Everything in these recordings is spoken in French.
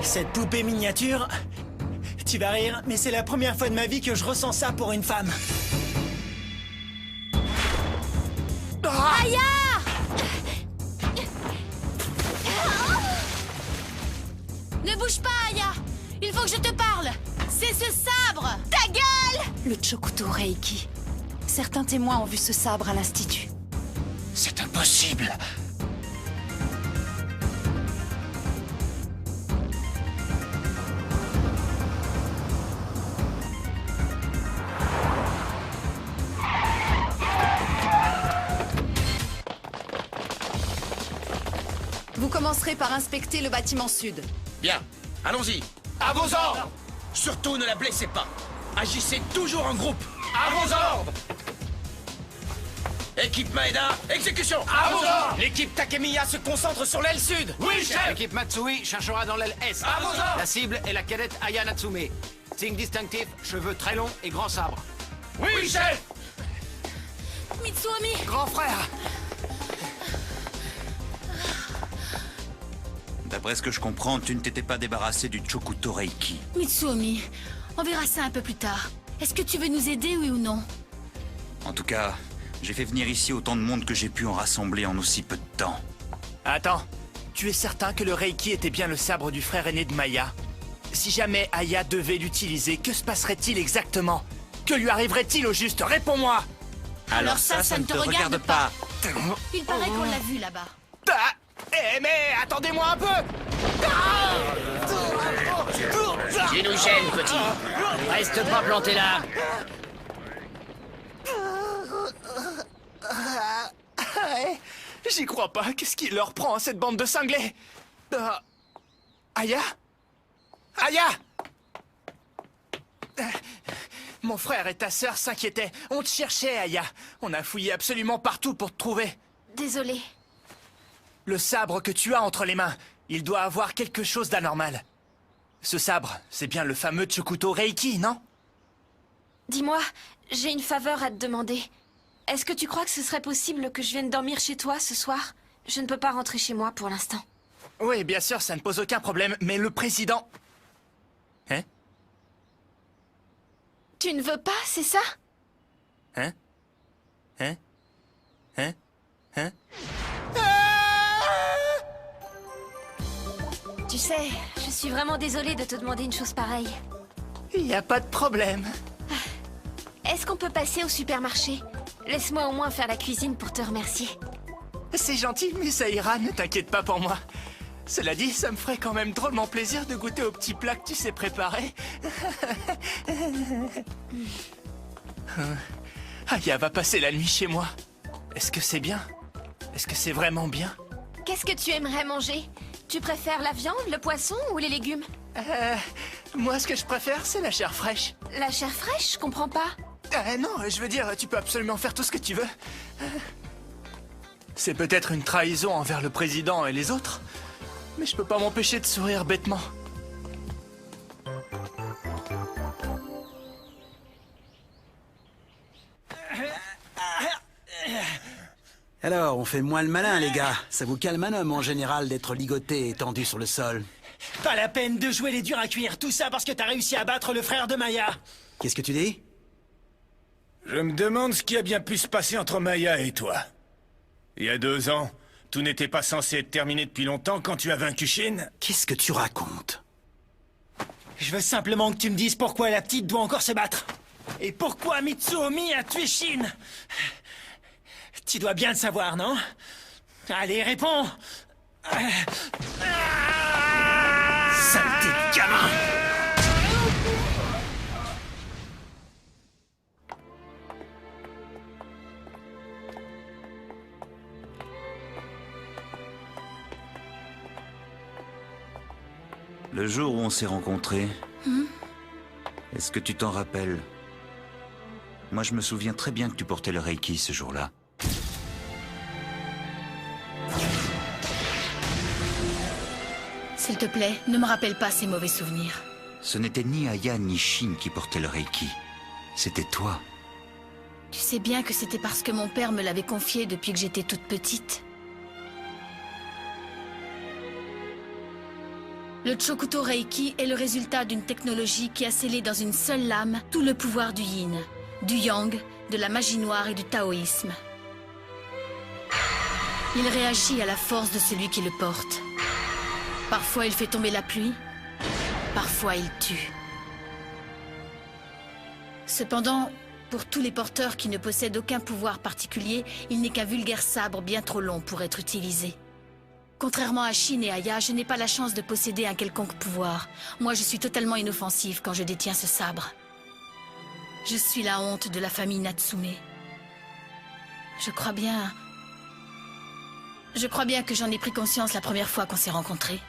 Cette poupée miniature... Tu vas rire, mais c'est la première fois de ma vie que je ressens ça pour une femme. Aya! Ne bouge pas, Aya! Il faut que je te parle! C'est ce sabre! Ta gueule! Le Chokuto Reiki. Certains témoins ont vu ce sabre à l'Institut. C'est impossible. Vous commencerez par inspecter le bâtiment sud. Bien, allons-y. À vos ordres. Surtout ne la blessez pas. Agissez toujours en groupe. À vos ordres. Équipe Maeda, exécution. À vos ordres. L'équipe Takemiya se concentre sur l'aile sud. Oui, chef. L'équipe Matsui cherchera dans l'aile Est. À vos ordres. La cible est la cadette Aya Natsume. Signe distinctif, cheveux très longs et grand sabre. Oui, chef. Mitsuomi! Grand frère! D'après ce que je comprends, tu ne t'étais pas débarrassé du Chokuto Reiki. Mitsuomi, on verra ça un peu plus tard. Est-ce que tu veux nous aider, oui ou non? En tout cas, j'ai fait venir ici autant de monde que j'ai pu en rassembler en aussi peu de temps. Attends, tu es certain que le Reiki était bien le sabre du frère aîné de Maya? Si jamais Aya devait l'utiliser, que se passerait-il exactement? Que lui arriverait-il au juste? Réponds-moi! Alors ça ne te regarde pas. Il paraît qu'on Oh. l'a vu là-bas. Ah, mais attendez-moi un peu! Tu nous gênes, petit. Reste pas planté là. J'y crois pas. Qu'est-ce qui leur prend à cette bande de cinglés? Aya? Aya! Mon frère et ta sœur s'inquiétaient. On te cherchait, Aya. On a fouillé absolument partout pour te trouver. Désolée. Le sabre que tu as entre les mains, il doit avoir quelque chose d'anormal. Ce sabre, c'est bien le fameux Chokuto Reiki, non? Dis-moi, j'ai une faveur à te demander. Est-ce que tu crois que ce serait possible que je vienne dormir chez toi ce soir? Je ne peux pas rentrer chez moi pour l'instant. Oui, bien sûr, ça ne pose aucun problème, mais le président... Hein? Tu ne veux pas, c'est ça? Hein? Hein? Hein? Hein? Tu sais, je suis vraiment désolée de te demander une chose pareille. Il n'y a pas de problème. Est-ce qu'on peut passer au supermarché? Laisse-moi au moins faire la cuisine pour te remercier. C'est gentil, mais ça ira, ne t'inquiète pas pour moi. Cela dit, ça me ferait quand même drôlement plaisir de goûter aux petits plats que tu sais préparer. Aya va passer la nuit chez moi. Est-ce que c'est bien? Est-ce que c'est vraiment bien? Qu'est-ce que tu aimerais manger? Tu préfères la viande, le poisson ou les légumes? Moi, ce que je préfère, c'est la chair fraîche. La chair fraîche, je comprends pas. Non, je veux dire, tu peux absolument faire tout ce que tu veux. C'est peut-être une trahison envers le président et les autres, mais je peux pas m'empêcher de sourire bêtement. Alors, on fait moins le malin, les gars. Ça vous calme un homme, en général, d'être ligoté et tendu sur le sol. Pas la peine de jouer les durs à cuire, tout ça parce que t'as réussi à battre le frère de Maya. Qu'est-ce que tu dis? Je me demande ce qui a bien pu se passer entre Maya et toi. Il y a 2 ans, tout n'était pas censé être terminé depuis longtemps quand tu as vaincu Shin. Qu'est-ce que tu racontes? Je veux simplement que tu me dises pourquoi la petite doit encore se battre. Et pourquoi Mitsuomi a tué Shin. Tu dois bien le savoir, non? Allez, réponds! Saleté de gamin! Le jour où on s'est rencontrés, est-ce que tu t'en rappelles? Moi, je me souviens très bien que tu portais le Reiki ce jour-là. S'il te plaît, ne me rappelle pas ces mauvais souvenirs. Ce n'était ni Aya ni Shin qui portaient le Reiki. C'était toi. Tu sais bien que c'était parce que mon père me l'avait confié depuis que j'étais toute petite. Le Chokuto Reiki est le résultat d'une technologie qui a scellé dans une seule lame tout le pouvoir du yin, du yang, de la magie noire et du taoïsme. Il réagit à la force de celui qui le porte. Parfois il fait tomber la pluie, parfois il tue. Cependant, pour tous les porteurs qui ne possèdent aucun pouvoir particulier, il n'est qu'un vulgaire sabre bien trop long pour être utilisé. Contrairement à Shin et Aya, je n'ai pas la chance de posséder un quelconque pouvoir. Moi, je suis totalement inoffensive quand je détiens ce sabre. Je suis la honte de la famille Natsume. Je crois bien que j'en ai pris conscience la première fois qu'on s'est rencontrés.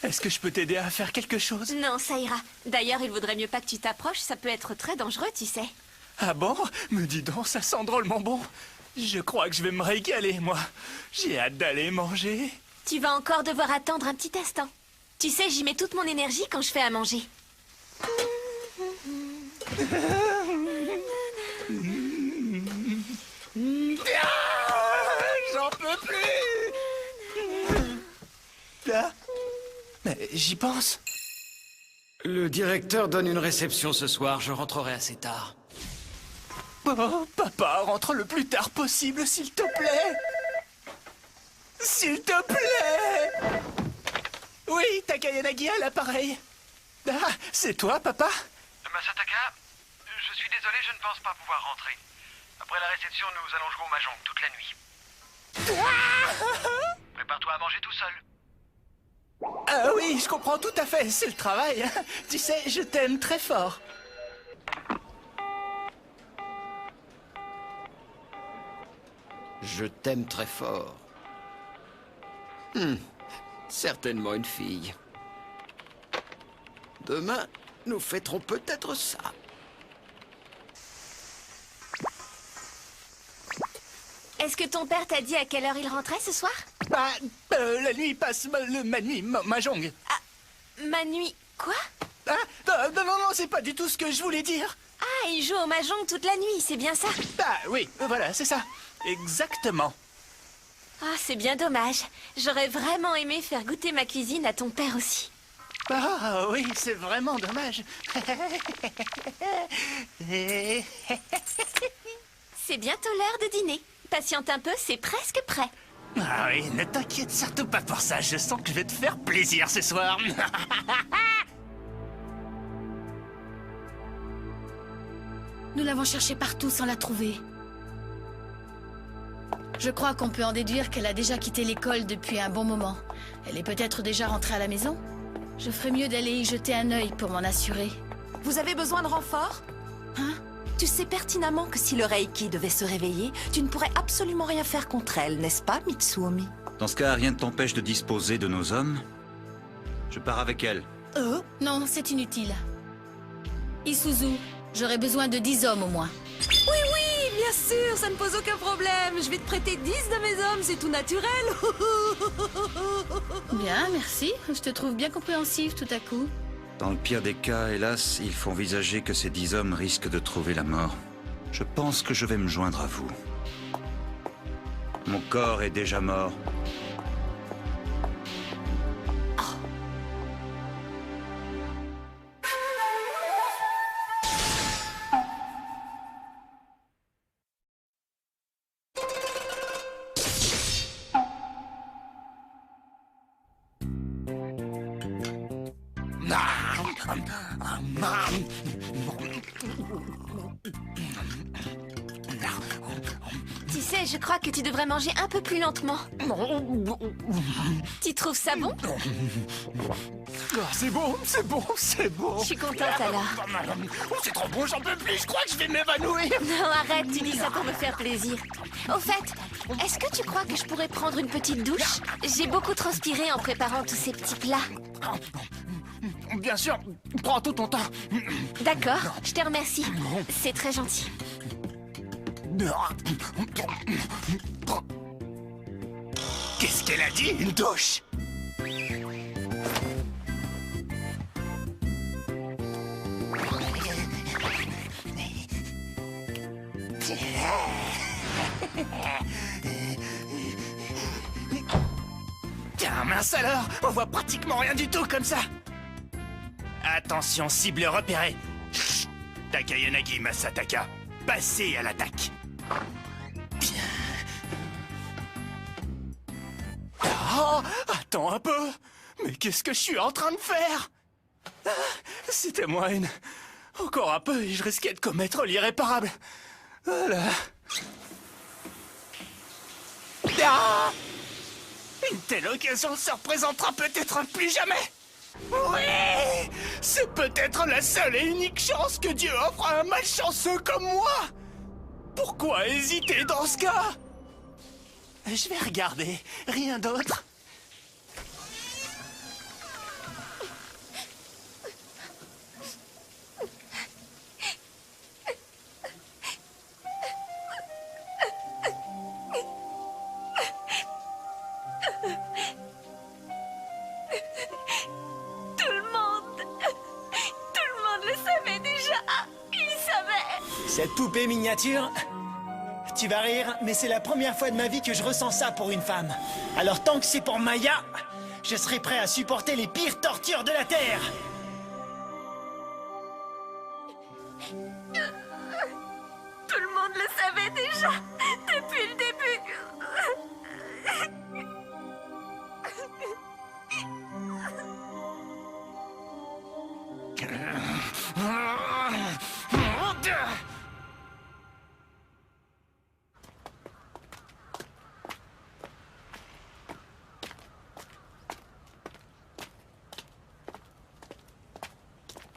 Est-ce que je peux t'aider à faire quelque chose? Non, ça ira. D'ailleurs, il vaudrait mieux pas que tu t'approches, ça peut être très dangereux, tu sais. Ah bon? Me dis donc, ça sent drôlement bon. Je crois que je vais me régaler, moi. J'ai hâte d'aller manger. Tu vas encore devoir attendre un petit instant. Tu sais, j'y mets toute mon énergie quand je fais à manger. J'en peux plus. Ah, mais j'y pense. Le directeur donne une réception ce soir, je rentrerai assez tard. Oh, papa, rentre le plus tard possible, s'il te plaît. S'il te plaît. Oui, Takayanagi à l'appareil. Ah, c'est toi, papa? Masataka, je suis désolé, je ne pense pas pouvoir rentrer. Après la réception, nous allongerons Mahjong toute la nuit. Prépare-toi à manger tout seul. Ah oui, je comprends tout à fait, c'est le travail. Hein. Tu sais, je t'aime très fort. Je t'aime très fort. Certainement une fille. Demain, nous fêterons peut-être ça. Est-ce que ton père t'a dit à quelle heure il rentrait ce soir? Bah, la nuit passe ma nuit, Mahjong. Ah, ma nuit... Quoi? Ah, non, c'est pas du tout ce que je voulais dire. Ah, il joue au Mahjong toute la nuit, c'est bien ça? Ah oui, voilà, c'est ça. Exactement. Ah, c'est bien dommage. J'aurais vraiment aimé faire goûter ma cuisine à ton père aussi. Ah oui, c'est vraiment dommage. C'est bientôt l'heure de dîner. Patiente un peu, c'est presque prêt. Ah oui, ne t'inquiète surtout pas pour ça. Je sens que je vais te faire plaisir ce soir. Nous l'avons cherchée partout sans la trouver. Je crois qu'on peut en déduire qu'elle a déjà quitté l'école depuis un bon moment. Elle est peut-être déjà rentrée à la maison? Je ferais mieux d'aller y jeter un œil pour m'en assurer. Vous avez besoin de renfort? Hein? Tu sais pertinemment que si le Reiki devait se réveiller, tu ne pourrais absolument rien faire contre elle, n'est-ce pas, Mitsuomi? Dans ce cas, rien ne t'empêche de disposer de nos hommes. Je pars avec elle. Non, c'est inutile. Isuzu, j'aurais besoin de 10 hommes au moins. Oui, bien sûr, ça ne pose aucun problème. Je vais te prêter 10 de mes hommes, c'est tout naturel. Bien, merci. Je te trouve bien compréhensive tout à coup. Dans le pire des cas, hélas, il faut envisager que ces 10 hommes risquent de trouver la mort. Je pense que je vais me joindre à vous. Mon corps est déjà mort. Tu sais, je crois que tu devrais manger un peu plus lentement. Tu trouves ça bon? C'est bon, c'est bon, c'est bon. Je suis contente alors. Oh, c'est trop bon, j'en peux plus, je crois que je vais m'évanouir. Non, arrête, tu dis ça pour me faire plaisir. Au fait, est-ce que tu crois que je pourrais prendre une petite douche? J'ai beaucoup transpiré en préparant tous ces petits plats. Bien sûr, prends tout ton temps. D'accord, je te remercie. C'est très gentil. Qu'est-ce qu'elle a dit? Une douche? Tiens, mince alors, on voit pratiquement rien du tout comme ça. Attention, cible repérée. Takayanagi Masataka, passez à l'attaque. Oh, attends un peu. Mais qu'est-ce que je suis en train de faire? Ah, c'était moi une... Encore un peu et je risquais de commettre l'irréparable. Voilà. Ah! Une telle occasion ne se représentera peut-être plus jamais. Oui! C'est peut-être la seule et unique chance que Dieu offre à un malchanceux comme moi. Pourquoi hésiter dans ce cas? Je vais regarder, rien d'autre. Cette poupée miniature, tu vas rire, mais c'est la première fois de ma vie que je ressens ça pour une femme. Alors tant que c'est pour Maya, je serai prêt à supporter les pires tortures de la Terre. Tout le monde le savait déjà, depuis le début.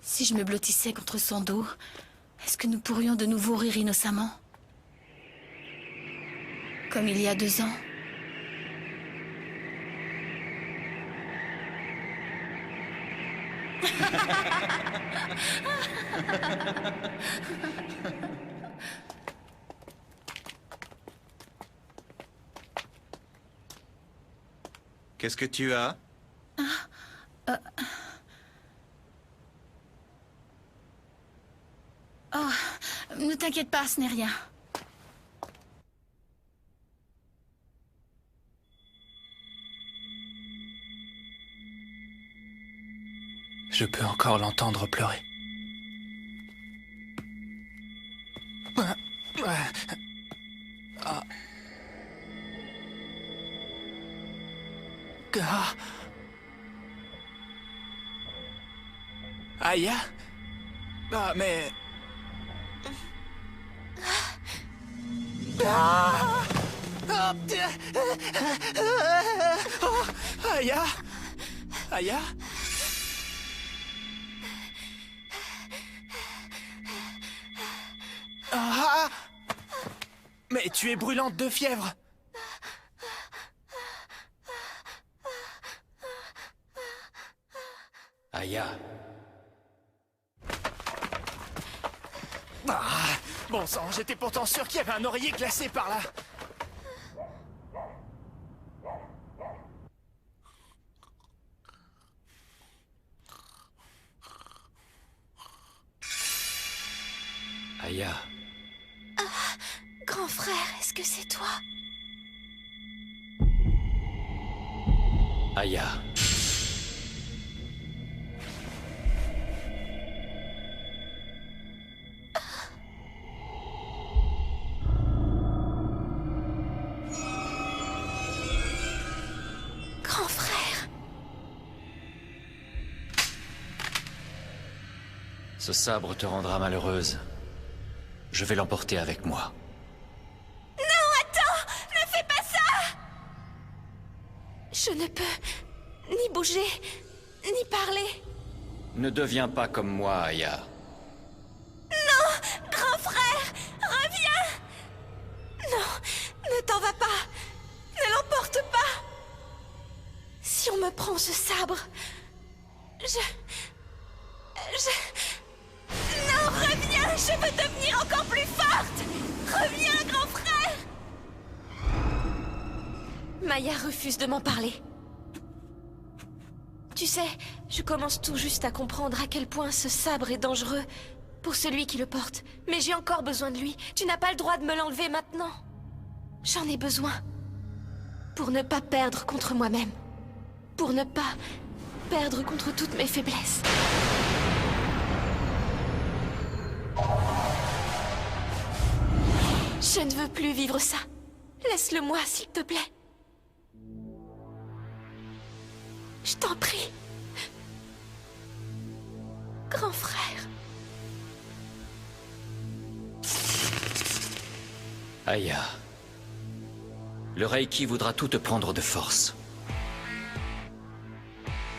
Si je me blottissais contre son dos, est-ce que nous pourrions de nouveau rire innocemment? Comme il y a 2 ans. Qu'est-ce que tu as? Oh, ne t'inquiète pas, ce n'est rien. Je peux encore l'entendre pleurer. Aya? Ah, mais... Ah! Oh, Aya? Aya? Ah! Mais tu es brûlante de fièvre. Aya. Ah, bon sang, j'étais pourtant sûr qu'il y avait un oreiller glacé par là. Aya. Grand frère, est-ce que c'est toi? Aya. Grand frère. Ce sabre te rendra malheureuse. Je vais l'emporter avec moi. Non, attends! Ne fais pas ça! Je ne peux ni bouger, ni parler. Ne deviens pas comme moi, Aya. Non! Grand frère! Reviens! Non! Ne t'en va pas! Ne l'emporte pas! Si on me prend ce sabre... Non, reviens! Je veux devenir encore plus forte! Reviens, grand frère! Maya refuse de m'en parler. Tu sais, je commence tout juste à comprendre à quel point ce sabre est dangereux, pour celui qui le porte. Mais j'ai encore besoin de lui. Tu n'as pas le droit de me l'enlever maintenant. J'en ai besoin. Pour ne pas perdre contre moi-même. Pour ne pas perdre contre toutes mes faiblesses. Je ne veux plus vivre ça. Laisse-le-moi, s'il te plaît. Je t'en prie. Grand frère. Aya. Le Reiki voudra tout te prendre de force.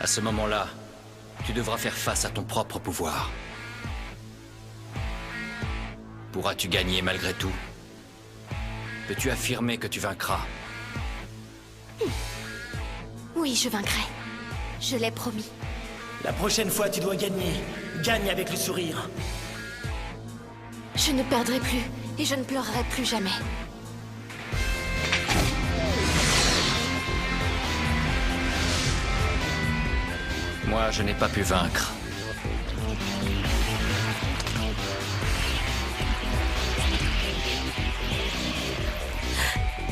À ce moment-là, tu devras faire face à ton propre pouvoir. Pourras-tu gagner malgré tout? Peux-tu affirmer que tu vaincras? Oui, je vaincrai. Je l'ai promis. La prochaine fois, tu dois gagner. Gagne avec le sourire. Je ne perdrai plus et je ne pleurerai plus jamais. Moi, je n'ai pas pu vaincre.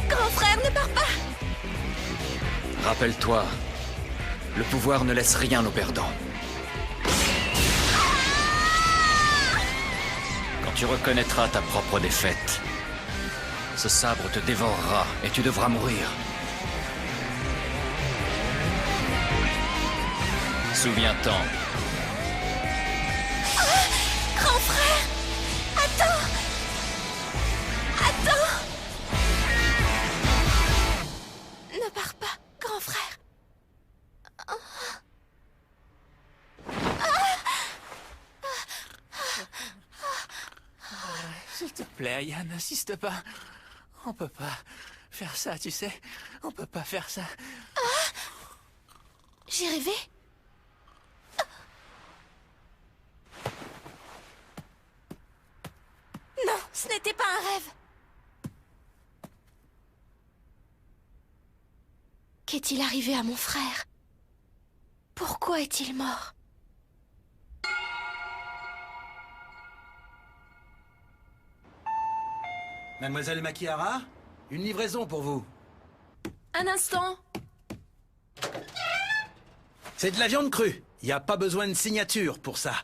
Grand frère, ne pars pas! Rappelle-toi, le pouvoir ne laisse rien aux perdants. Quand tu reconnaîtras ta propre défaite, ce sabre te dévorera et tu devras mourir. Souviens-t'en. Grand frère! Attends! Attends! Ne pars pas, grand frère. S'il te plaît, Aya, n'insiste pas. On peut pas faire ça, tu sais. On peut pas faire ça. J'ai rêvé? Non, ce n'était pas un rêve. Qu'est-il arrivé à mon frère? Pourquoi est-il mort? Mademoiselle Makihara, une livraison pour vous. Un instant. C'est de la viande crue. Il n'y a pas besoin de signature pour ça.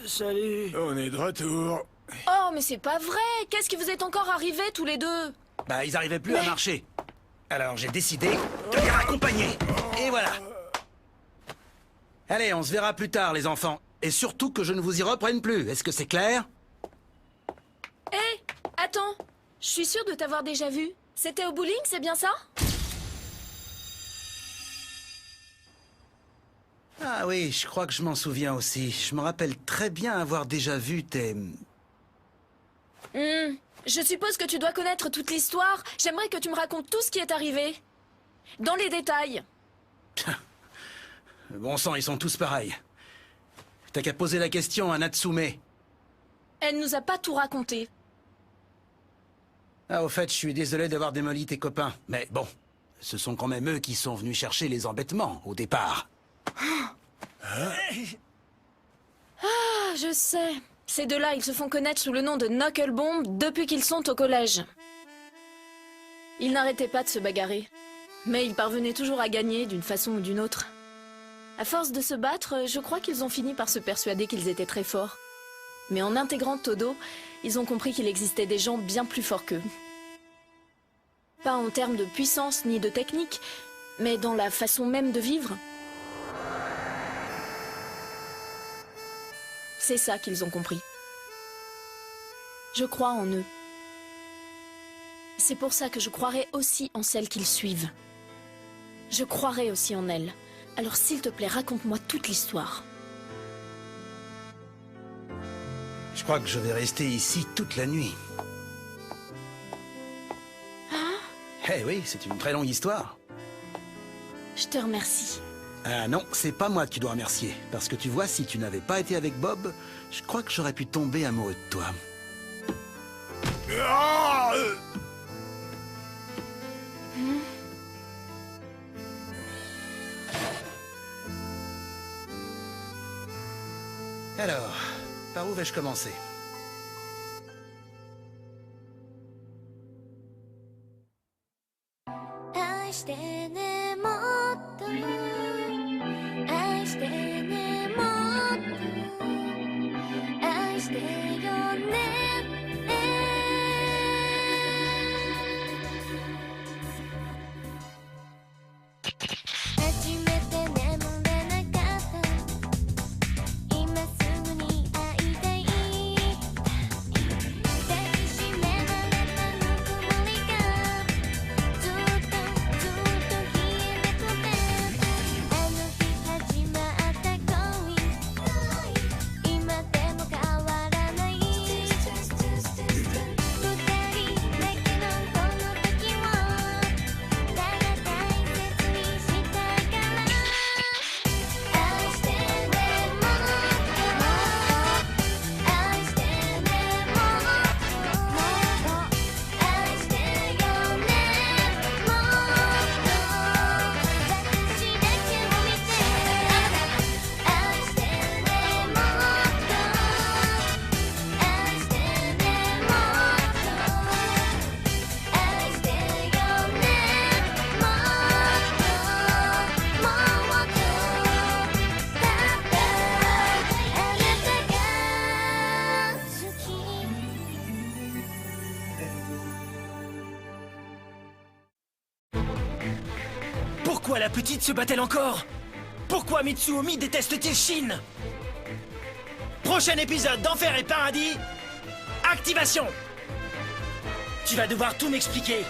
Salut. On est de retour. Oh, mais c'est pas vrai. Qu'est-ce qui vous est encore arrivé tous les deux? Bah, ils n'arrivaient plus à marcher. Alors j'ai décidé de les raccompagner. Et voilà. Allez, on se verra plus tard, les enfants. Et surtout que je ne vous y reprenne plus. Est-ce que c'est clair? Hé, attends. Je suis sûre de t'avoir déjà vu. C'était au bowling, c'est bien ça? Ah oui, je crois que je m'en souviens aussi. Je me rappelle très bien avoir déjà vu tes... Je suppose que tu dois connaître toute l'histoire. J'aimerais que tu me racontes tout ce qui est arrivé. Dans les détails. Bon sang, ils sont tous pareils. T'as qu'à poser la question à Natsume. Elle nous a pas tout raconté. Ah, au fait, je suis désolé d'avoir démoli tes copains. Mais bon, ce sont quand même eux qui sont venus chercher les embêtements, au départ. Ah, je sais. Ces deux-là, ils se font connaître sous le nom de Knucklebomb depuis qu'ils sont au collège. Ils n'arrêtaient pas de se bagarrer. Mais ils parvenaient toujours à gagner d'une façon ou d'une autre. À force de se battre, je crois qu'ils ont fini par se persuader qu'ils étaient très forts. Mais en intégrant Todo, ils ont compris qu'il existait des gens bien plus forts qu'eux. Pas en termes de puissance ni de technique, mais dans la façon même de vivre. C'est ça qu'ils ont compris. Je crois en eux. C'est pour ça que je croirai aussi en celles qu'ils suivent. Je croirai aussi en elles. Alors s'il te plaît, raconte-moi toute l'histoire. Je crois que je vais rester ici toute la nuit. Hein? Eh oui, c'est une très longue histoire. Je te remercie. Ah non, c'est pas moi que tu dois remercier. Parce que tu vois, si tu n'avais pas été avec Bob, je crois que j'aurais pu tomber amoureux de toi. Alors, Par où vais-je commencer? Pourquoi la petite se bat-elle encore? Pourquoi Mitsuomi déteste-t-il Shin? Prochain épisode d'Enfer et Paradis. Activation! Tu vas devoir tout m'expliquer.